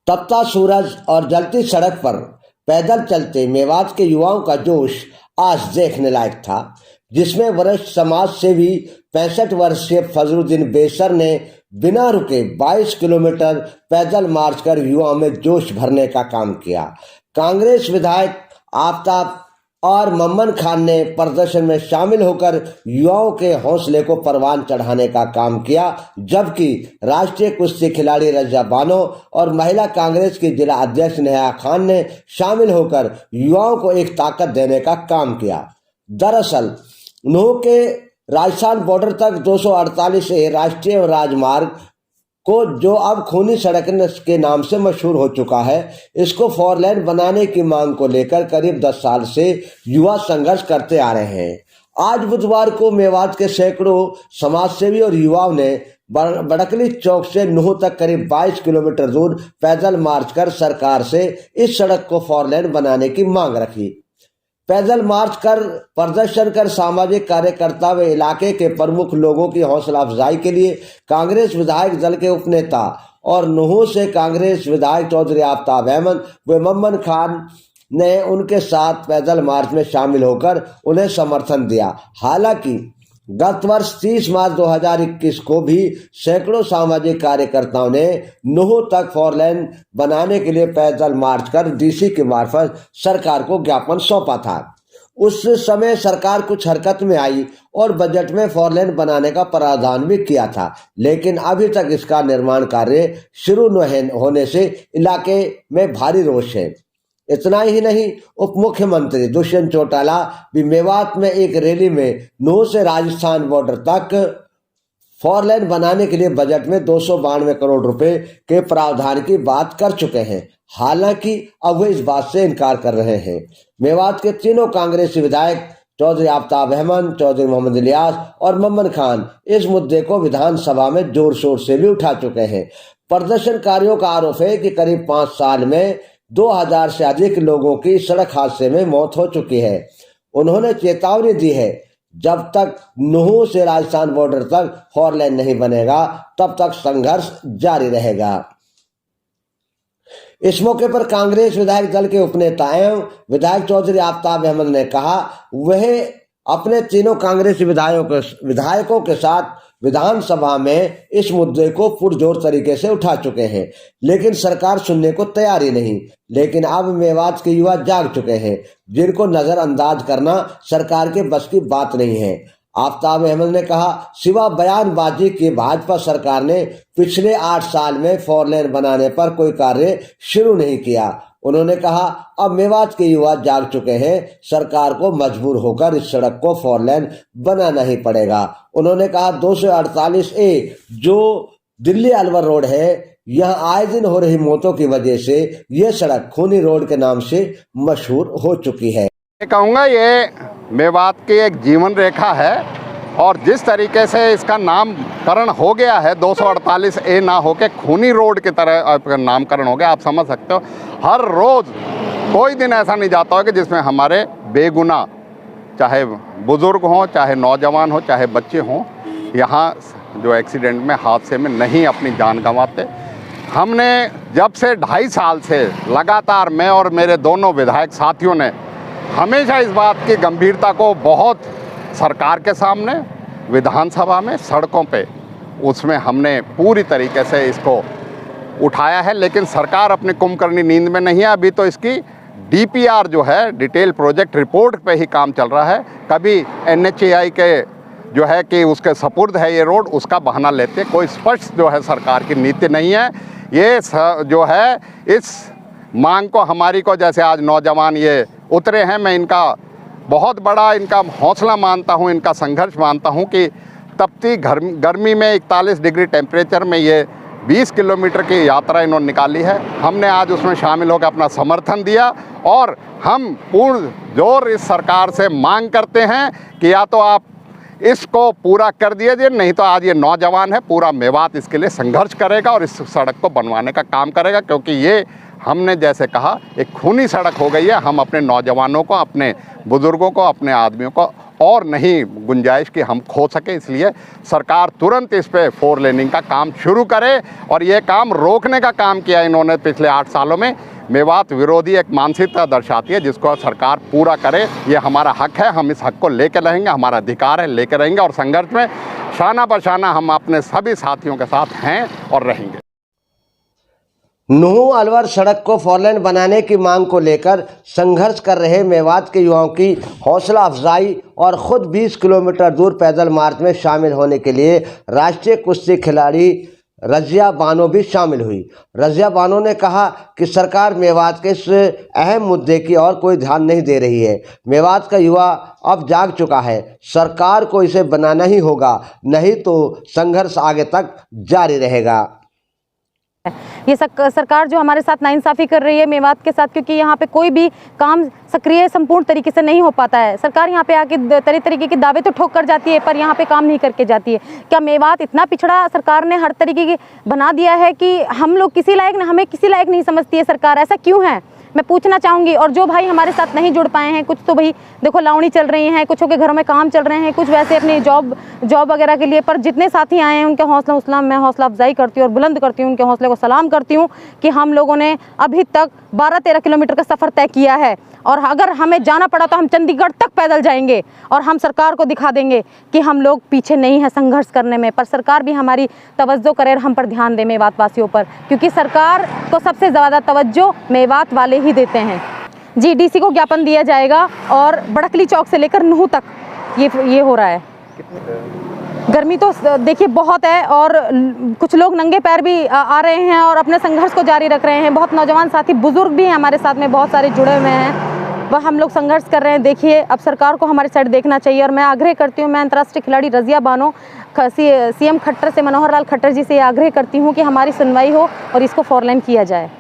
तपता सूरज और जलती सड़क पर पैदल चलते मेवात के युवाओं का जोश आज देखने लायक था, जिसमें वरिष्ठ समाज सेवी 65 वर्षीय फजलुद्दीन बेसर ने बिना रुके 22 किलोमीटर पैदल मार्च कर युवाओं में जोश भरने का काम किया। कांग्रेस विधायक आफ्ताब और मम्मन खान ने प्रदर्शन में शामिल होकर युवाओं के हौसले को परवान चढ़ाने का काम किया, जबकि राष्ट्रीय कुश्ती खिलाड़ी रजा बानो और महिला कांग्रेस की जिला अध्यक्ष नेहा खान ने शामिल होकर युवाओं को एक ताकत देने का काम किया। दरअसल नूह के राजस्थान बॉर्डर तक 248 राष्ट्रीय राजमार्ग को, जो अब खूनी सड़क के नाम से मशहूर हो चुका है, इसको 4 लेन बनाने की मांग को लेकर करीब 10 साल से युवा संघर्ष करते आ रहे हैं। आज बुधवार को मेवात के सैकड़ों समाजसेवी और युवाओं ने बड़कली चौक से नूह तक करीब 22 किलोमीटर दूर पैदल मार्च कर सरकार से इस सड़क को 4 लेन बनाने की मांग रखी। पैदल मार्च कर प्रदर्शन कर सामाजिक कार्यकर्ता व इलाके के प्रमुख लोगों की हौसला अफजाई के लिए कांग्रेस विधायक दल के उपनेता और नूह से कांग्रेस विधायक चौधरी आफ्ताब अहमद व मम्मन खान ने उनके साथ पैदल मार्च में शामिल होकर उन्हें समर्थन दिया। हालांकि गत वर्ष 30 मार्च 2021 को भी सैकड़ों सामाजिक कार्यकर्ताओं ने नूह तक 4 लेन बनाने के लिए पैदल मार्च कर डीसी के मार्फत सरकार को ज्ञापन सौंपा था। उस समय सरकार कुछ हरकत में आई और बजट में 4 लेन बनाने का प्रावधान भी किया था, लेकिन अभी तक इसका निर्माण कार्य शुरू न होने से इलाके में भारी रोष है। इतना ही नहीं, उप मुख्यमंत्री दुष्यंत चौटाला भी मेवात में एक रैली में नूह से राजस्थान बॉर्डर तक 4 लेन बनाने के लिए बजट में 292 करोड़ रुपए के प्रावधान की बात कर चुके हैं। हालांकि अब वे इस बात से इनकार कर रहे हैं। मेवात के तीनों कांग्रेसी विधायक चौधरी आफ्ताब अहमद, चौधरी मोहम्मद इलियास और मम्मन खान इस मुद्दे को विधानसभा में जोर शोर से भी उठा चुके हैं। प्रदर्शनकारियों का आरोप है कि करीब 5 साल में 2000 से अधिक लोगों की सड़क हादसे में मौत हो चुकी है। उन्होंने चेतावनी दी है, जब तक नूह से राजस्थान बॉर्डर तक 4 लेन नहीं बनेगा तब तक संघर्ष जारी रहेगा। इस मौके पर कांग्रेस विधायक दल के उपनेता एवं विधायक चौधरी आफ्ताब अहमद ने कहा, वह अपने तीनों कांग्रेसी विधायकों के साथ विधानसभा में इस मुद्दे को पुरजोर तरीके से उठा चुके हैं, लेकिन सरकार सुनने को तैयार ही नहीं। लेकिन अब मेवात के युवा जाग चुके हैं, जिनको नजरअंदाज करना सरकार के बस की बात नहीं है। आफ्ताब अहमद ने कहा, सिवा बयानबाजी की भाजपा सरकार ने पिछले 8 साल में 4 लेन बनाने पर कोई कार्य शुरू नहीं किया। उन्होंने कहा, अब मेवात के युवा जाग चुके हैं, सरकार को मजबूर होकर इस सड़क को 4 लेन बनाना ही पड़ेगा। उन्होंने कहा, 248A जो दिल्ली अलवर रोड है, यहाँ आए दिन हो रही मौतों की वजह से ये सड़क खूनी रोड के नाम से मशहूर हो चुकी है। मैं कहूँगा ये मेवात की एक जीवन रेखा है, और जिस तरीके से इसका नामकरण हो गया है 248A ना होके खूनी रोड की तरह नामकरण हो गया, आप समझ सकते हो। हर रोज़ कोई दिन ऐसा नहीं जाता हो कि जिसमें हमारे बेगुनाह, चाहे बुज़ुर्ग हों, चाहे नौजवान हो, चाहे बच्चे हों, यहाँ जो एक्सीडेंट में, हादसे में नहीं अपनी जान गंवाते। हमने जब से 2.5 साल से लगातार, मैं और मेरे दोनों विधायक साथियों ने हमेशा इस बात की गंभीरता को बहुत सरकार के सामने, विधानसभा में, सड़कों पे, उसमें हमने पूरी तरीके से इसको उठाया है, लेकिन सरकार अपनी कुंभकर्णी नींद में नहीं है। अभी तो इसकी DPR जो है, डिटेल प्रोजेक्ट रिपोर्ट पे ही काम चल रहा है। कभी NHAI के जो है कि उसके सपुर्द है ये रोड, उसका बहाना लेते, कोई स्पष्ट जो है सरकार की नीति नहीं है। ये जो है इस मांग को, हमारी को, जैसे आज नौजवान ये उतरे हैं, मैं इनका बहुत बड़ा इनका हौसला मानता हूँ, इनका संघर्ष मानता हूँ कि तपती गर्मी में 41 डिग्री टेम्परेचर में ये 20 किलोमीटर की यात्रा इन्होंने निकाली है। हमने आज उसमें शामिल होकर अपना समर्थन दिया, और हम पूर्ण जोर इस सरकार से मांग करते हैं कि या तो आप इसको पूरा कर दीजिए, नहीं तो आज ये नौजवान है, पूरा मेवात इसके लिए संघर्ष करेगा और इस सड़क को बनवाने का काम करेगा, क्योंकि ये हमने जैसे कहा एक खूनी सड़क हो गई है। हम अपने नौजवानों को, अपने बुज़ुर्गों को, अपने आदमियों को और नहीं गुंजाइश कि हम खो सके, इसलिए सरकार तुरंत इस पे 4 लेनिंग का काम शुरू करे। और ये काम रोकने का काम किया इन्होंने पिछले 8 सालों में। मेवात विरोधी एक मानसिकता दर्शाती है जिसको सरकार पूरा करे। ये हमारा हक है, हम इस हक को लेकर रहेंगे, हमारा अधिकार है, लेकर रहेंगे। और संघर्ष में शाना बशाना हम अपने सभी साथियों के साथ हैं और रहेंगे। नुहू अलवर सड़क को 4 लेन बनाने की मांग को लेकर संघर्ष कर रहे मेवात के युवाओं की हौसला अफजाई और खुद 20 किलोमीटर दूर पैदल मार्च में शामिल होने के लिए राष्ट्रीय कुश्ती खिलाड़ी रज़िया बानो भी शामिल हुई। रज़िया बानो ने कहा कि सरकार मेवात के इस अहम मुद्दे की और कोई ध्यान नहीं दे रही है। मेवात का युवा अब जाग चुका है, सरकार को इसे बनाना ही होगा, नहीं तो संघर्ष आगे तक जारी रहेगा। ये सरकार जो हमारे साथ नाइंसाफ़ी कर रही है मेवात के साथ, क्योंकि यहाँ पे कोई भी काम सक्रिय संपूर्ण तरीके से नहीं हो पाता है। सरकार यहाँ पे आके तरह तरीके के दावे तो ठोक कर जाती है पर यहाँ पे काम नहीं करके जाती है। क्या मेवात इतना पिछड़ा सरकार ने हर तरीके की बना दिया है कि हम लोग किसी लायक, हमें किसी लायक नहीं समझती है सरकार? ऐसा क्यों है, मैं पूछना चाहूँगी। और जो भाई हमारे साथ नहीं जुड़ पाए हैं, कुछ तो भाई देखो लावणी चल रही हैं, कुछों के घरों में काम चल रहे हैं, कुछ वैसे अपनी जॉब वगैरह के लिए, पर जितने साथी आए हैं उनके मैं हौसला अफजाई करती हूँ और बुलंद करती हूँ, उनके हौसले को सलाम करती हूँ कि हम लोगों ने अभी तक 12-13 किलोमीटर का सफ़र तय किया है। और अगर हमें जाना पड़ा तो हम चंडीगढ़ तक पैदल जाएंगे और हम सरकार को दिखा देंगे कि हम लोग पीछे नहीं हैं संघर्ष करने में। पर सरकार भी हमारी तवज्जो करे और हम पर ध्यान दे, मेवात वासियों पर, क्योंकि सरकार को सबसे ज़्यादा तवज्जो मेवात वाले ही देते हैं। जी, डीसी को ज्ञापन दिया जाएगा और बड़कली चौक से लेकर नुहू तक ये हो रहा है। गर्मी तो देखिए बहुत है और कुछ लोग नंगे पैर भी आ रहे हैं और अपने संघर्ष को जारी रख रहे हैं। बहुत नौजवान साथी, बुजुर्ग भी हैं हमारे साथ में, बहुत सारे जुड़े हुए हैं, वह हम लोग संघर्ष कर रहे हैं। देखिए, अब सरकार को हमारी साइड देखना चाहिए। और मैं आग्रह करती हूँ, मैं अंतर्राष्ट्रीय खिलाड़ी रज़िया बानो सीएम खट्टर से, मनोहर लाल खट्टर जी से आग्रह करती हूँ कि हमारी सुनवाई हो और इसको 4 लेन किया जाए।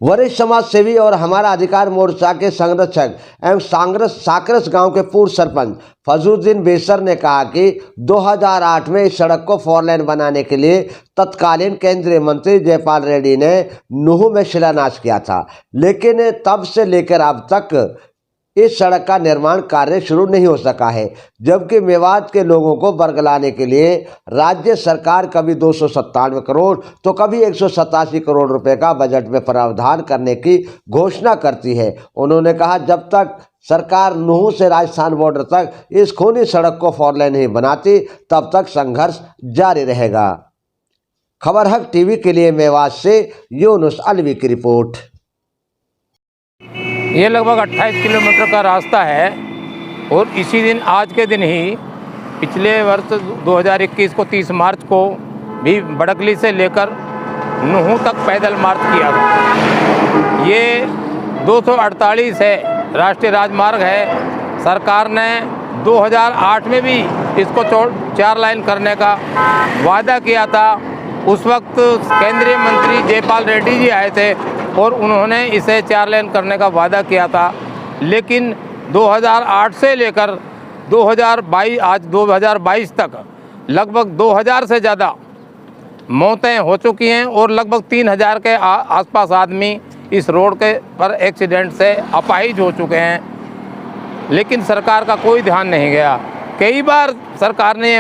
वरिष्ठ समाज सेवी और हमारा अधिकार मोर्चा के संरक्षक एवं साकरस गांव के पूर्व सरपंच फजलुद्दीन बेसर ने कहा कि 2008 में इस सड़क को 4 लेन बनाने के लिए तत्कालीन केंद्रीय मंत्री जयपाल रेड्डी ने नुहू में शिलान्यास किया था, लेकिन तब से लेकर अब तक इस सड़क का निर्माण कार्य शुरू नहीं हो सका है। जबकि मेवात के लोगों को बरगलाने के लिए राज्य सरकार कभी 297 करोड़ तो कभी 187 करोड़ रुपए का बजट में प्रावधान करने की घोषणा करती है। उन्होंने कहा, जब तक सरकार नुहू से राजस्थान बॉर्डर तक इस खूनी सड़क को 4 लेन नहीं बनाती, तब तक संघर्ष जारी रहेगा। खबर हक टीवी के लिए मेवात से यूनुस अलवी की रिपोर्ट। ये लगभग 28 किलोमीटर का रास्ता है और इसी दिन, आज के दिन ही, पिछले वर्ष 2021 को 30 मार्च को भी बड़कली से लेकर नुहू तक पैदल मार्च किया था। ये 248 है, राष्ट्रीय राजमार्ग है। सरकार ने 2008 में भी इसको 4 लाइन करने का वादा किया था। उस वक्त केंद्रीय मंत्री जयपाल रेड्डी जी आए थे और उन्होंने इसे 4 लेन करने का वादा किया था। लेकिन 2008 से लेकर 2022 तक लगभग 2000 से ज़्यादा मौतें हो चुकी हैं और लगभग 3000 के आसपास आदमी इस रोड के पर एक्सीडेंट से अपाहिज हो चुके हैं। लेकिन सरकार का कोई ध्यान नहीं गया। कई बार सरकार ने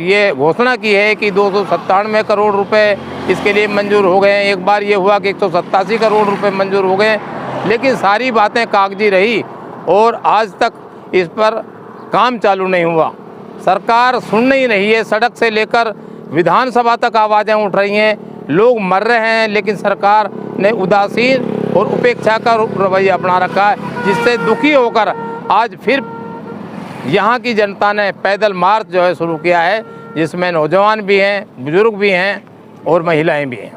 ये घोषणा की है कि 297 करोड़ रुपए इसके लिए मंजूर हो गए हैं। एक बार ये हुआ कि 187 करोड़ रुपए मंजूर हो गए, लेकिन सारी बातें कागजी रही और आज तक इस पर काम चालू नहीं हुआ। सरकार सुन नहीं रही है। सड़क से लेकर विधानसभा तक आवाज़ें उठ रही हैं, लोग मर रहे हैं, लेकिन सरकार ने उदासीन और उपेक्षा का रवैया अपना रखा है, जिससे दुखी होकर आज फिर यहाँ की जनता ने पैदल मार्च जो है शुरू किया है, जिसमें नौजवान भी हैं, बुजुर्ग भी हैं और महिलाएं भी हैं।